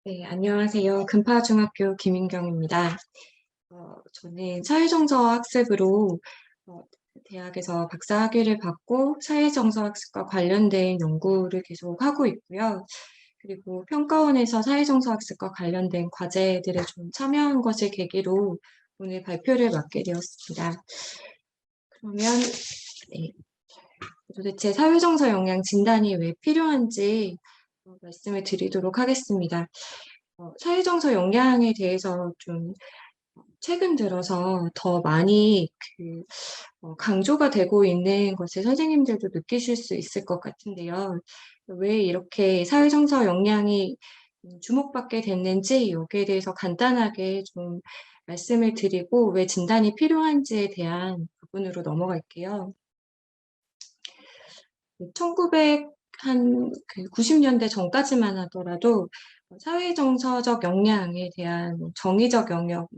네, 안녕하세요. 금파중학교 김인경입니다. 저는 사회정서 학습으로 대학에서 박사학위를 받고 사회정서 학습과 관련된 연구를 계속 하고 있고요. 그리고 평가원에서 사회정서 학습과 관련된 과제들에 좀 참여한 것을 계기로 오늘 발표를 맡게 되었습니다. 그러면 네, 도대체 사회정서 영향 진단이 왜 필요한지 말씀을 드리도록 하겠습니다. 사회정서 영향에 대해서 좀 최근 들어서 더 많이 강조가 되고 있는 것을 선생님들도 느끼실 수 있을 것 같은데요. 왜 이렇게 사회정서 영향이 주목받게 됐는지 여기에 대해서 간단하게 좀 말씀을 드리고 왜 진단이 필요한지에 대한 부분으로 넘어갈게요. 1990년대 전까지만 하더라도 사회정서적 영향에 대한 정의적 영역,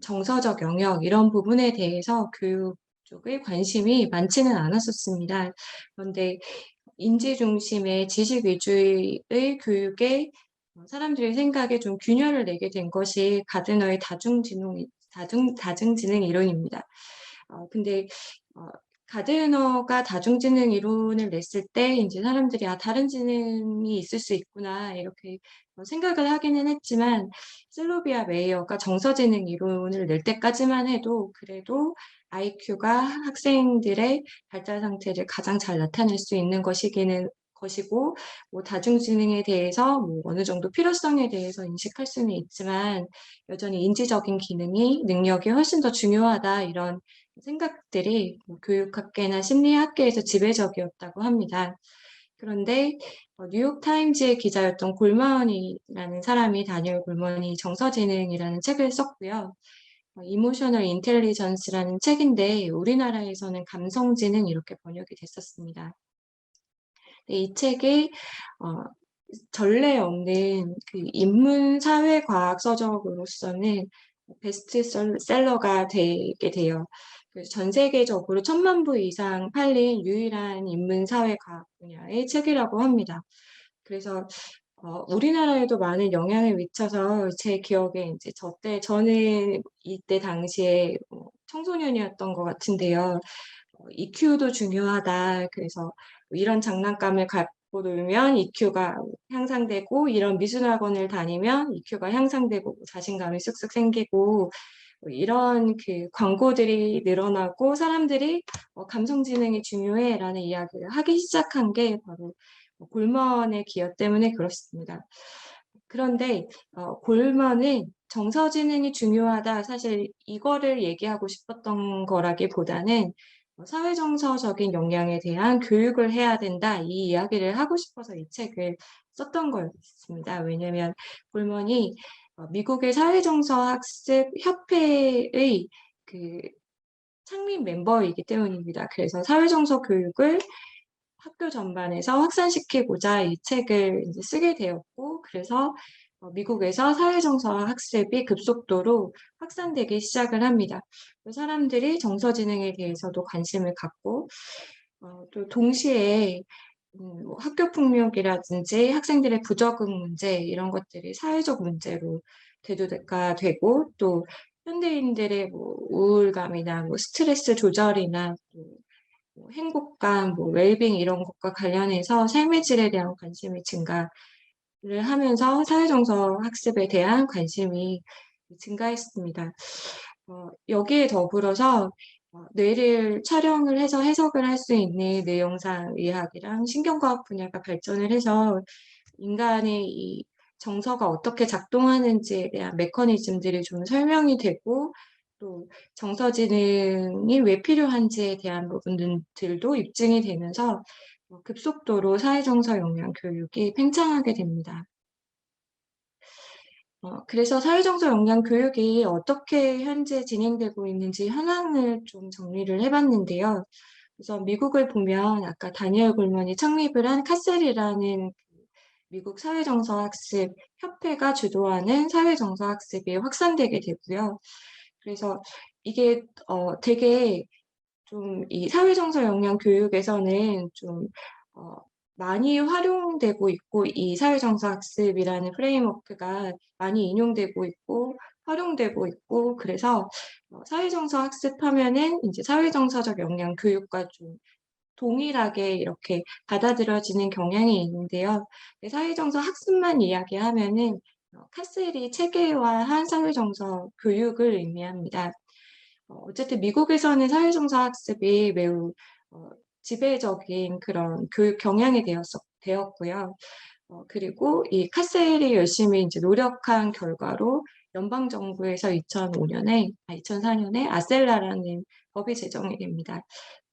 정서적 영역 이런 부분에 대해서 교육 쪽에 관심이 많지는 않았었습니다. 그런데 인지 중심의 지식 위주의 교육에 사람들의 생각에 좀 균열을 내게 된 것이 가드너의 다중지능 이론입니다. 근데 가드너가 다중지능 이론을 냈을 때 이제 사람들이 다른 지능이 있을 수 있구나 이렇게 생각을 하기는 했지만 슬로비아 메이어가 정서지능 이론을 낼 때까지만 해도 그래도 IQ가 학생들의 발달 상태를 가장 잘 나타낼 수 있는 것이고 뭐 다중지능에 대해서 뭐 어느 정도 필요성에 대해서 인식할 수는 있지만 여전히 인지적인 능력이 훨씬 더 중요하다 이런 생각들이 뭐 교육학계나 심리학계에서 지배적이었다고 합니다. 그런데 뉴욕타임즈의 기자였던 골먼이라는 사람이 다니엘 골먼이 정서지능이라는 책을 썼고요. 이모셔널 인텔리전스라는 책인데 우리나라에서는 감성지능 이렇게 번역이 됐었습니다. 이 책이 전례 없는 인문사회과학 서적으로서는 베스트셀러가 되게 돼요. 전 세계적으로 1000만 부 이상 팔린 유일한 인문사회과학 분야의 책이라고 합니다. 그래서 우리나라에도 많은 영향을 미쳐서 제 기억에 이제 저는 이때 당시에 청소년이었던 것 같은데요. EQ도 중요하다. 그래서 이런 장난감을 갖고 놀면 EQ가 향상되고 이런 미술학원을 다니면 EQ가 향상되고 자신감이 쑥쑥 생기고 이런 광고들이 늘어나고 사람들이 감성지능이 중요해라는 이야기를 하기 시작한 게 바로 골먼의 기여 때문에 그렇습니다. 그런데 골먼은 정서지능이 중요하다. 사실 이거를 얘기하고 싶었던 거라기보다는 사회정서적인 역량에 대한 교육을 해야 된다. 이 이야기를 하고 싶어서 이 책을 썼던 거였습니다. 왜냐하면 골먼이 미국의 사회정서학습협회의 창립 멤버이기 때문입니다. 그래서 사회정서 교육을 학교 전반에서 확산시키고자 이 책을 이제 쓰게 되었고, 그래서 미국에서 사회정서 학습이 급속도로 확산되기 시작을 합니다. 사람들이 정서지능에 대해서도 관심을 갖고, 또 동시에 학교 폭력이라든지 학생들의 부적응 문제 이런 것들이 사회적 문제로 대두가 되고 또 현대인들의 뭐 우울감이나 뭐 스트레스 조절이나 뭐 행복감, 뭐 웰빙 이런 것과 관련해서 삶의 질에 대한 관심이 증가를 하면서 사회정서 학습에 대한 관심이 증가했습니다. 여기에 더불어서 뇌를 촬영을 해서 해석을 할 수 있는 뇌영상 의학이랑 신경과학 분야가 발전을 해서 인간의 이 정서가 어떻게 작동하는지에 대한 메커니즘들이 좀 설명이 되고 또 정서지능이 왜 필요한지에 대한 부분들도 입증이 되면서 급속도로 사회정서 영양 교육이 팽창하게 됩니다. 그래서 사회정서 역량 교육이 어떻게 현재 진행되고 있는지 현황을 좀 정리를 해봤는데요. 그래서 미국을 보면 아까 다니엘 골먼이 창립을 한 카셀이라는 미국 사회정서학습 협회가 주도하는 사회정서학습이 확산되게 되고요. 그래서 이게 되게 좀 이 사회정서 역량 교육에서는 좀 어 많이 활용되고 있고, 이 사회정서 학습이라는 프레임워크가 많이 인용되고 있고 활용되고 있고, 그래서 사회정서 학습하면은 인제 사회정서적 역량 교육과 좀 동일하게 이렇게 받아들여지는 경향이 있는데요. 네, 사회정서 학습만 이야기하면은 카셀이 체계화한 사회정서 교육을 의미합니다. 어쨌든 미국에서는 사회정서 학습이 매우 어 지배적인 그런 교육 경향이 되었고요. 그리고 이 카셀이 열심히 인제 노력한 결과로 연방 정부에서 2004 년에 아셀라라는 법이 제정이 됩니다.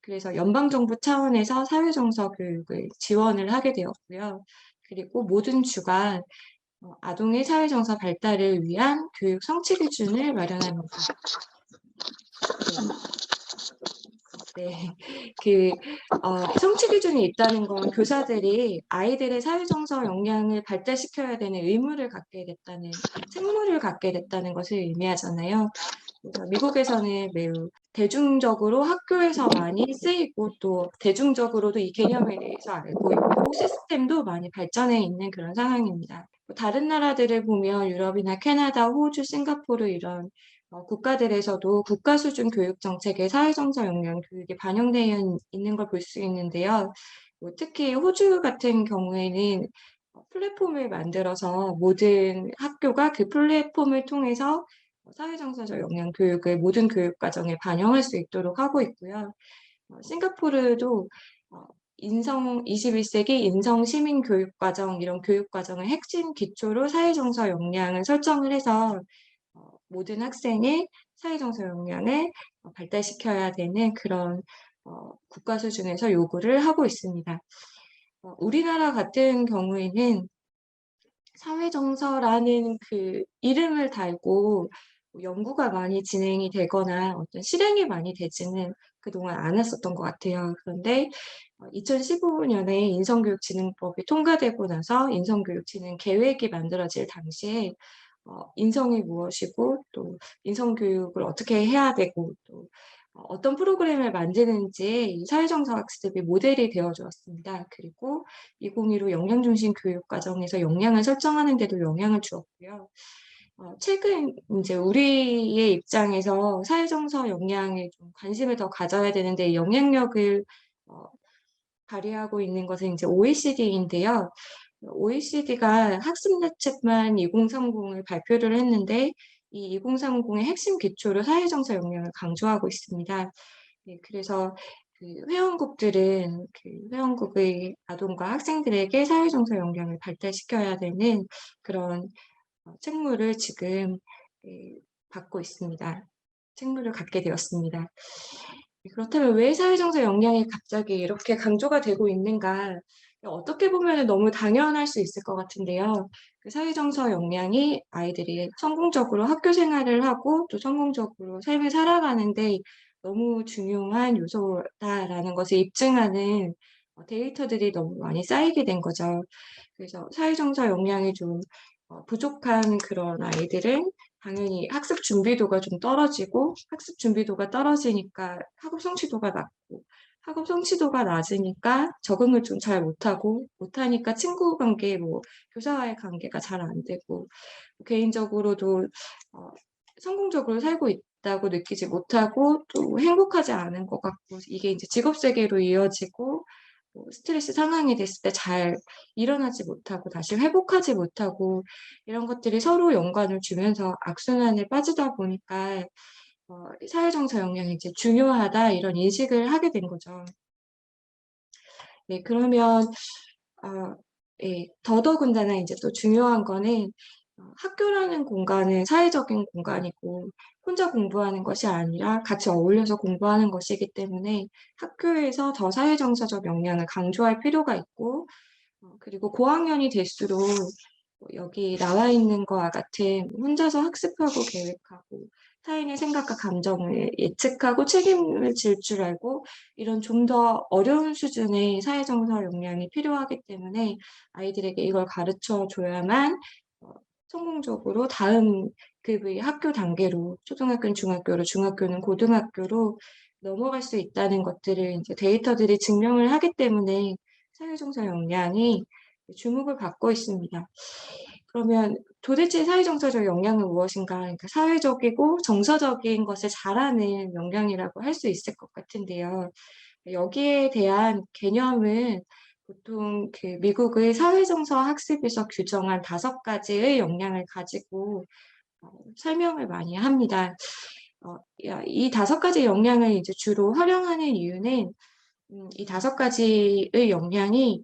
그래서 연방 정부 차원에서 사회정서 교육을 지원을 하게 되었고요. 그리고 모든 주가 아동의 사회정서 발달을 위한 교육 성취 기준을 마련합니다. 네. 그 성취 기준이 있다는 건 교사들이 아이들의 사회정서 역량을 발달시켜야 되는 의무를 갖게 됐다는, 책무를 갖게 됐다는 것을 의미하잖아요. 그래서 미국에서는 매우 대중적으로 학교에서 많이 쓰이고, 또 대중적으로도 이 개념에 대해서 알고 있고 시스템도 많이 발전해 있는 그런 상황입니다. 다른 나라들을 보면 유럽이나 캐나다, 호주, 싱가포르 이런 국가들에서도 국가 수준 교육 정책에 사회정서 역량 교육이 반영되어 있는 걸 볼 수 있는데요. 특히 호주 같은 경우에는 플랫폼을 만들어서 모든 학교가 그 플랫폼을 통해서 사회정서적 역량 교육을 모든 교육 과정에 반영할 수 있도록 하고 있고요. 싱가포르도 어 인성 21세기 인성 시민 교육 과정, 이런 교육 과정의 핵심 기초로 사회정서 역량을 설정을 해서 모든 학생의 사회정서 역량을 발달시켜야 되는 그런 국가 수준에서 요구를 하고 있습니다. 우리나라 같은 경우에는 사회정서라는 그 이름을 달고 연구가 많이 진행이 되거나 어떤 실행이 많이 되지는 그동안 않았었던 것 같아요. 그런데 2015 년에 인성교육진흥법이 통과되고 나서 인성교육진흥 계획이 만들어질 당시에 인성이 무엇이고, 또 인성교육을 어떻게 해야 되고, 또 어떤 프로그램을 만드는지 이 사회정서 학습이 모델이 되어 주었습니다. 그리고 2015 역량중심 교육과정에서 역량을 설정하는 데도 영향을 주었고요. 최근 인제 우리의 입장에서 사회정서 역량에 좀 관심을 더 가져야 되는데, 이 영향력을 어 발휘하고 있는 것은 인제 OECD인데요. OECD가 학습 대책만 2030을 발표를 했는데, 이 2030의 핵심 기초로 사회정서 역량을 강조하고 있습니다. 네, 그래서 그 회원국들은 그 회원국의 아동과 학생들에게 사회정서 역량을 발달시켜야 되는 그런 책무를 지금 예 받고 있습니다. 책무를 갖게 되었습니다. 그렇다면 왜 사회정서 역량이 갑자기 이렇게 강조가 되고 있는가? 어떻게 보면은 너무 당연할 수 있을 것 같은데요. 그 사회정서 역량이 아이들이 성공적으로 학교 생활을 하고 또 성공적으로 삶을 살아가는 데 너무 중요한 요소다라는 것을 입증하는 데이터들이 너무 많이 쌓이게 된 거죠. 그래서 사회정서 역량이 좀 부족한 그런 아이들은 당연히 학습 준비도가 좀 떨어지고, 학습 준비도가 떨어지니까 학업 성취도가 낮고, 학업 성취도가 낮으니까 적응을 좀 잘 못하니까 친구 관계, 교사와의 관계가 잘 안 되고, 개인적으로도 어 성공적으로 살고 있다고 느끼지 못하고 또 행복하지 않은 것 같고, 이게 이제 직업 세계로 이어지고 스트레스 상황이 됐을 때 잘 일어나지 못하고 다시 회복하지 못하고, 이런 것들이 서로 연관을 주면서 악순환에 빠지다 보니까 '사회정서 역량이 이제 중요하다.' 이런 인식을 하게 된 거죠. 네, 그러면 예, 더더군다나 인제 또 중요한 거는 학교라는 공간은 사회적인 공간이고 혼자 공부하는 것이 아니라 같이 어울려서 공부하는 것이기 때문에 학교에서 더 사회정서적 역량을 강조할 필요가 있고, 그리고 고학년이 될수록 여기 나와 있는 거와 같은 혼자서 학습하고 계획하고 타인의 생각과 감정을 예측하고 책임을 질 줄 알고, 이런 좀 더 어려운 수준의 사회정서 역량이 필요하기 때문에 아이들에게 이걸 가르쳐 줘야만 어 성공적으로 다음 급의 학교 단계로, 초등학교는 중학교로, 중학교는 고등학교로 넘어갈 수 있다는 것들을 이제 데이터들이 증명을 하기 때문에 사회정서 역량이 주목을 받고 있습니다. 그러면 도대체 사회정서적 역량은 무엇인가? 그러니까 사회적이고 정서적인 것을 잘하는 역량이라고 할 수 있을 것 같은데요. 여기에 대한 개념은 보통 그 미국의 사회정서 학습에서 규정한 5가지의 역량을 가지고 설명을 많이 합니다. 이 5가지 역량을 이제 주로 활용하는 이유는 이 5가지의 역량이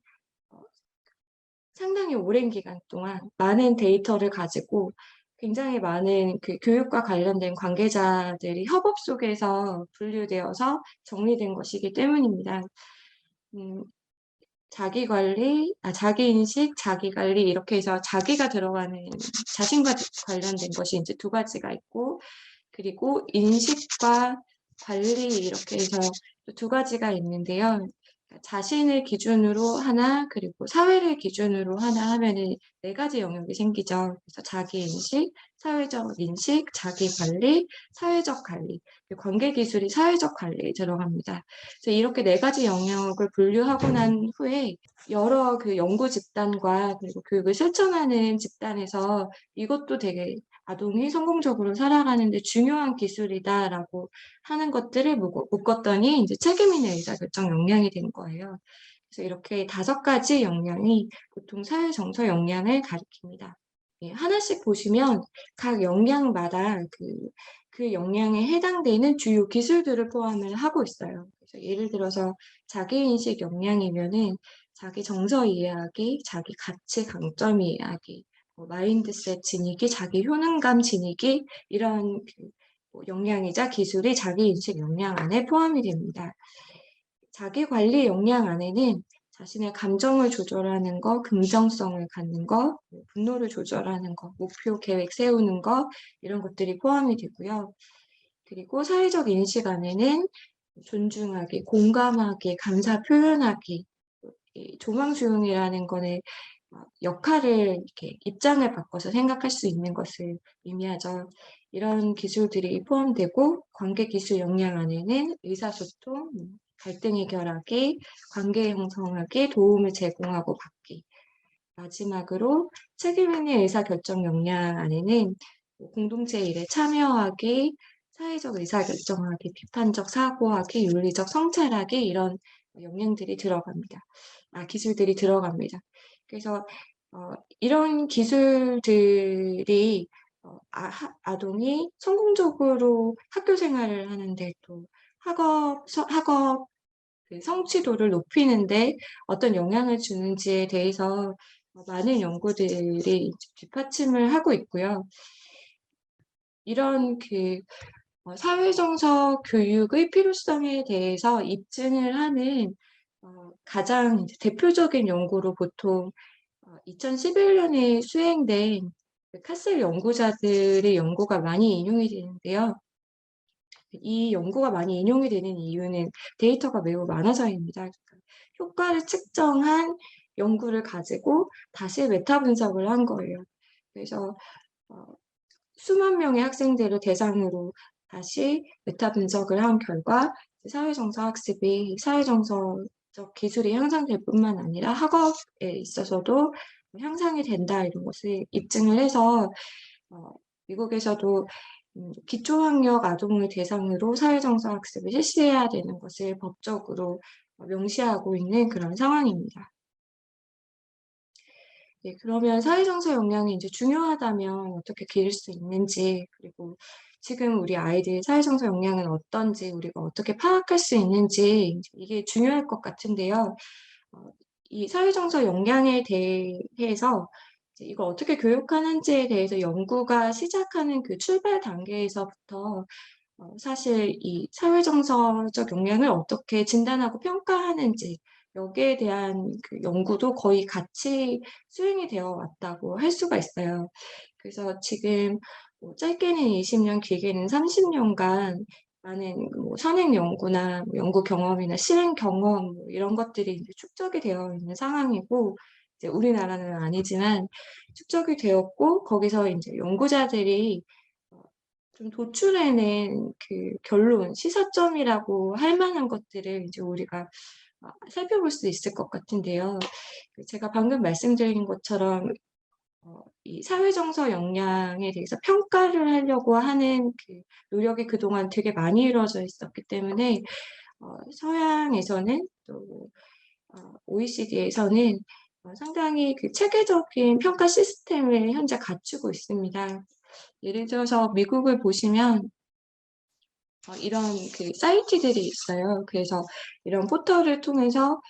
상당히 오랜 기간 동안 많은 데이터를 가지고 굉장히 많은 그 교육과 관련된 관계자들이 협업 속에서 분류되어서 정리된 것이기 때문입니다. 자기관리, 자기인식, 자기관리 이렇게 해서 자기가 들어가는 자신과 관련된 것이 이제 2가지가 있고, 그리고 인식과 관리 이렇게 해서 또 2가지가 있는데요. 자신을 기준으로 하나, 그리고 사회를 기준으로 하나 하면은 4가지 영역이 생기죠. 그래서 자기인식, 사회적 인식, 자기관리, 사회적 관리, 관계기술이 사회적 관리에 들어갑니다. 그래서 이렇게 4가지 영역을 분류하고 난 후에 여러 그 연구 집단과 그리고 교육을 실천하는 집단에서 이것도 되게 아동이 성공적으로 살아가는 데 중요한 기술이다라고 하는 것들을 묶었더니 이제 책임 있는 의사결정 역량이 된 거예요. 그래서 이렇게 5가지 역량이 보통 사회 정서 역량을 가리킵니다. 예, 하나씩 보시면 각 역량마다 그 역량에 해당되는 주요 기술들을 포함을 하고 있어요. 그래서 예를 들어서 자기인식 역량이면은 자기 정서 이해하기, 자기 가치 강점 이해하기, 마인드셋 지니기, 자기 효능감 지니기 이런 역량이자 기술이 자기인식 역량 안에 포함이 됩니다. 자기관리 역량 안에는 자신의 감정을 조절하는 거, 긍정성을 갖는 거, 분노를 조절하는 거, 목표 계획 세우는 거 이런 것들이 포함이 되고요. 그리고 사회적 인식 안에는 존중하기, 공감하기, 감사 표현하기, 이 조망조용이라는 거는 역할을 이렇게 입장을 바꿔서 생각할 수 있는 것을 의미하죠. 이런 기술들이 포함되고 관계 기술 역량 안에는 의사소통, 갈등 해결하기, 관계 형성하기, 도움을 제공하고 받기. 마지막으로 책임 있는 의사결정 역량 안에는 공동체 일에 참여하기, 사회적 의사결정하기, 비판적 사고하기, 윤리적 성찰하기 이런 역량들이 들어갑니다. 기술들이 들어갑니다. 그래서 이런 기술들이 아동이 성공적으로 학교 생활을 하는데 또 학업 그 성취도를 높이는데 어떤 영향을 주는지에 대해서 많은 연구들이 뒷받침을 하고 있고요. 이런 사회정서 교육의 필요성에 대해서 입증을 하는 가장 대표적인 연구로 보통 2011년에 수행된 카셀 연구자들의 연구가 많이 인용이 되는데요. 이 연구가 많이 인용이 되는 이유는 데이터가 매우 많아서입니다. 그러니까 효과를 측정한 연구를 가지고 다시 메타 분석을 한 거예요. 그래서 수만 명의 학생들을 대상으로 다시 메타 분석을 한 결과 사회정서 학습이 사회정서적 기술이 향상될 뿐만 아니라 학업에 있어서도 향상이 된다 이런 것을 입증을 해서 미국에서도 기초학력 아동을 대상으로 사회정서 학습을 실시해야 되는 것을 법적으로 명시하고 있는 그런 상황입니다. 네, 그러면 사회정서 역량이 이제 중요하다면 어떻게 기를 수 있는지, 그리고 지금 우리 아이들 사회정서 역량은 어떤지, 우리가 어떻게 파악할 수 있는지, 이게 중요할 것 같은데요. 이 사회정서 역량에 대해서 이걸 어떻게 교육하는지에 대해서 연구가 시작하는 그 출발 단계에서부터 사실 이 사회정서적 역량을 어떻게 진단하고 평가하는지 여기에 대한 그 연구도 거의 같이 수행이 되어 왔다고 할 수가 있어요. 그래서 지금 짧게는 20년, 길게는 30년간 많은 선행 연구나 연구 경험이나 실행 경험 이런 것들이 이제 축적이 되어 있는 상황이고, 이제 우리나라는 아니지만 축적이 되었고 거기서 이제 연구자들이 좀 도출해낸 그 결론, 시사점이라고 할 만한 것들을 이제 우리가 살펴볼 수 있을 것 같은데요. 제가 방금 말씀드린 것처럼 이 사회정서 역량에 대해서 평가를 하려고 하는 그 노력이 그동안 되게 많이 이루어져 있었기 때문에 서양에서는 또 OECD에서는 상당히 그 체계적인 평가 시스템을 현재 갖추고 있습니다. 예를 들어서 미국을 보시면 이런 그 사이트들이 있어요. 그래서 이런 포털을 통해서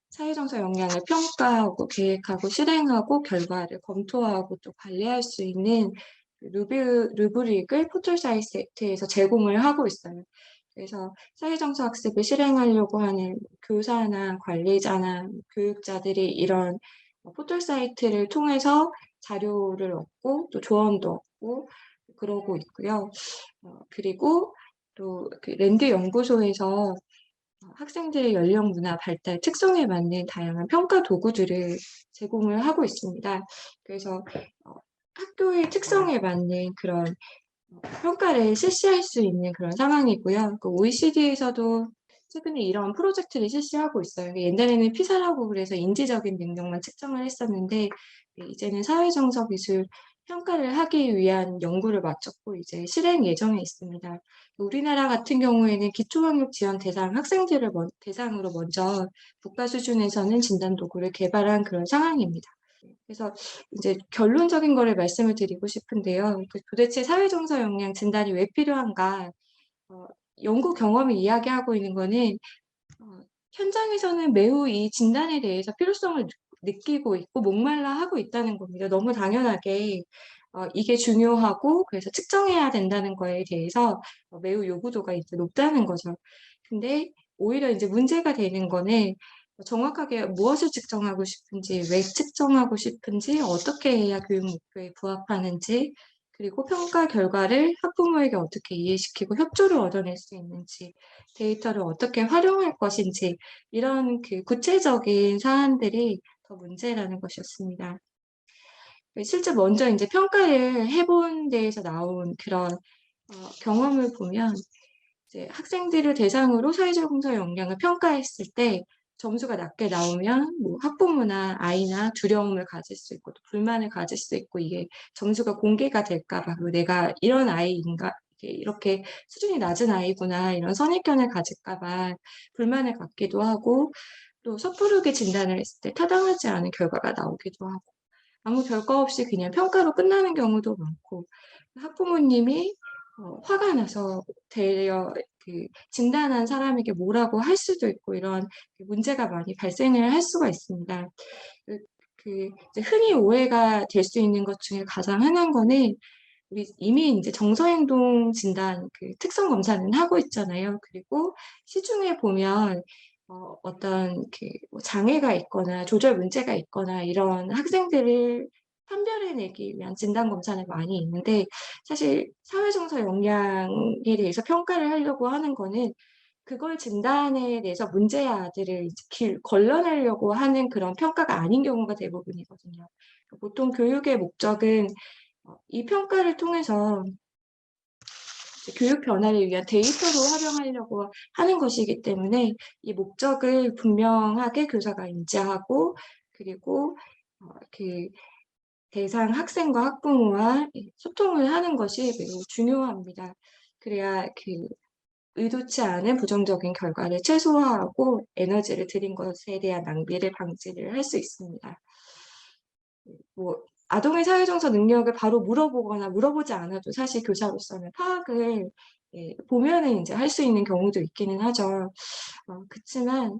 사회정서 역량을 평가하고 계획하고 실행하고 결과를 검토하고 또 관리할 수 있는 그 루브릭을 포털 사이트에서 제공을 하고 있어요. 그래서 사회정서 학습을 실행하려고 하는 교사나 관리자나 교육자들이 이런 포털 사이트를 통해서 자료를 얻고 또 조언도 얻고 그러고 있고요. 그리고 또 그 랜드 연구소에서 학생들의 연령, 문화, 발달, 특성에 맞는 다양한 평가 도구들을 제공을 하고 있습니다. 그래서 학교의 특성에 맞는 그런 평가를 실시할 수 있는 그런 상황이고요. 그 OECD에서도 최근에 이런 프로젝트를 실시하고 있어요. 옛날에는 피사라고 그래서 인지적인 능력만 측정을 했었는데 이제는 사회정서 기술 평가를 하기 위한 연구를 마쳤고 이제 실행 예정에 있습니다. 우리나라 같은 경우에는 기초학력 지원 대상 학생들을 대상으로 먼저 국가 수준에서는 진단 도구를 개발한 그런 상황입니다. 그래서 이제 결론적인 거를 말씀을 드리고 싶은데요. 도대체 사회정서 역량 진단이 왜 필요한가? 어, 연구 경험이 이야기하고 있는 거는 어, 현장에서는 매우 이 진단에 대해서 필요성을 느끼고 있고 목말라 하고 있다는 겁니다. 너무 당연하게 이게 중요하고 그래서 측정해야 된다는 거에 대해서 매우 요구도가 이제 높다는 거죠. 근데 오히려 이제 문제가 되는 거는 정확하게 무엇을 측정하고 싶은지, 왜 측정하고 싶은지, 어떻게 해야 교육 목표에 부합하는지, 그리고 평가 결과를 학부모에게 어떻게 이해시키고 협조를 얻어낼 수 있는지, 데이터를 어떻게 활용할 것인지, 이런 그 구체적인 사안들이 더 문제라는 것이었습니다. 실제 먼저 이제 평가를 해본 데에서 나온 그런 경험을 보면 이제 학생들을 대상으로 사회적 공서 역량을 평가했을 때 점수가 낮게 나오면 뭐 학부모나 아이나 두려움을 가질 수 있고 또 불만을 가질 수 있고 이게 점수가 공개가 될까 봐 그리고 내가 이런 아이인가 이렇게 수준이 낮은 아이구나 이런 선입견을 가질까 봐 불만을 갖기도 하고 또 섣부르게 진단을 했을 때 타당하지 않은 결과가 나오기도 하고 아무 별거 없이 그냥 평가로 끝나는 경우도 많고 학부모님이 화가 나서 되려 그 진단한 사람에게 뭐라고 할 수도 있고 이런 문제가 많이 발생을 할 수가 있습니다. 그, 이제 흔히 오해가 될 수 있는 것 중에 가장 흔한 거는 우리 이미 이제 정서행동 진단 그 특성 검사는 하고 있잖아요. 그리고 시중에 보면 어떤 그뭐 장애가 있거나 조절 문제가 있거나 이런 학생들을 판별해내기 위한 진단 검사는 많이 있는데 사실 사회정서 역량에 대해서 평가를 하려고 하는 거는 그걸 진단에 대해서 문제아들을 걸러내려고 하는 그런 평가가 아닌 경우가 대부분이거든요. 보통 교육의 목적은 이 평가를 통해서 교육 변화를 위한 데이터로 활용하려고 하는 것이기 때문에 이 목적을 분명하게 교사가 인지하고 그리고 그 대상 학생과 학부모와 소통을 하는 것이 매우 중요합니다. 그래야 그 의도치 않은 부정적인 결과를 최소화하고 에너지를 들인 것에 대한 낭비를 방지를 할 수 있습니다. 뭐 아동의 사회정서 능력을 바로 물어보거나 물어보지 않아도 사실 교사로서는 파악을 보면은 이제 할 수 있는 경우도 있기는 하죠. 그치만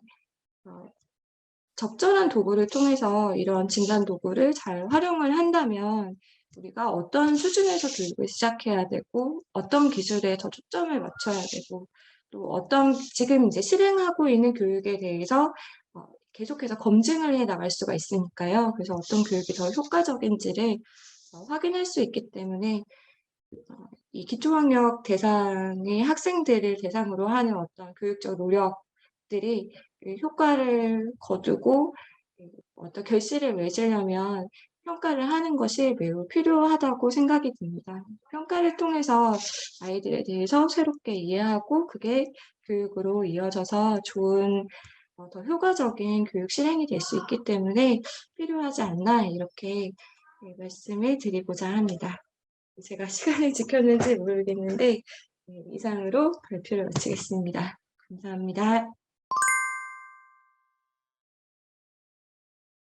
적절한 도구를 통해서 이런 진단 도구를 잘 활용을 한다면 우리가 어떤 수준에서 교육을 시작해야 되고 어떤 기술에 더 초점을 맞춰야 되고 또 어떤 지금 이제 실행하고 있는 교육에 대해서 계속해서 검증을 해 나갈 수가 있으니까요. 그래서 어떤 교육이 더 효과적인지를 확인할 수 있기 때문에 이 기초학력 대상의 학생들을 대상으로 하는 어떤 교육적 노력들이 효과를 거두고 어떤 결실을 맺으려면 평가를 하는 것이 매우 필요하다고 생각이 듭니다. 평가를 통해서 아이들에 대해서 새롭게 이해하고 그게 교육으로 이어져서 좋은 더 효과적인 교육 실행이 될 수 있기 때문에 필요하지 않나 이렇게 말씀을 드리고자 합니다. 제가 시간을 지켰는지 모르겠는데 이상으로 발표를 마치겠습니다. 감사합니다.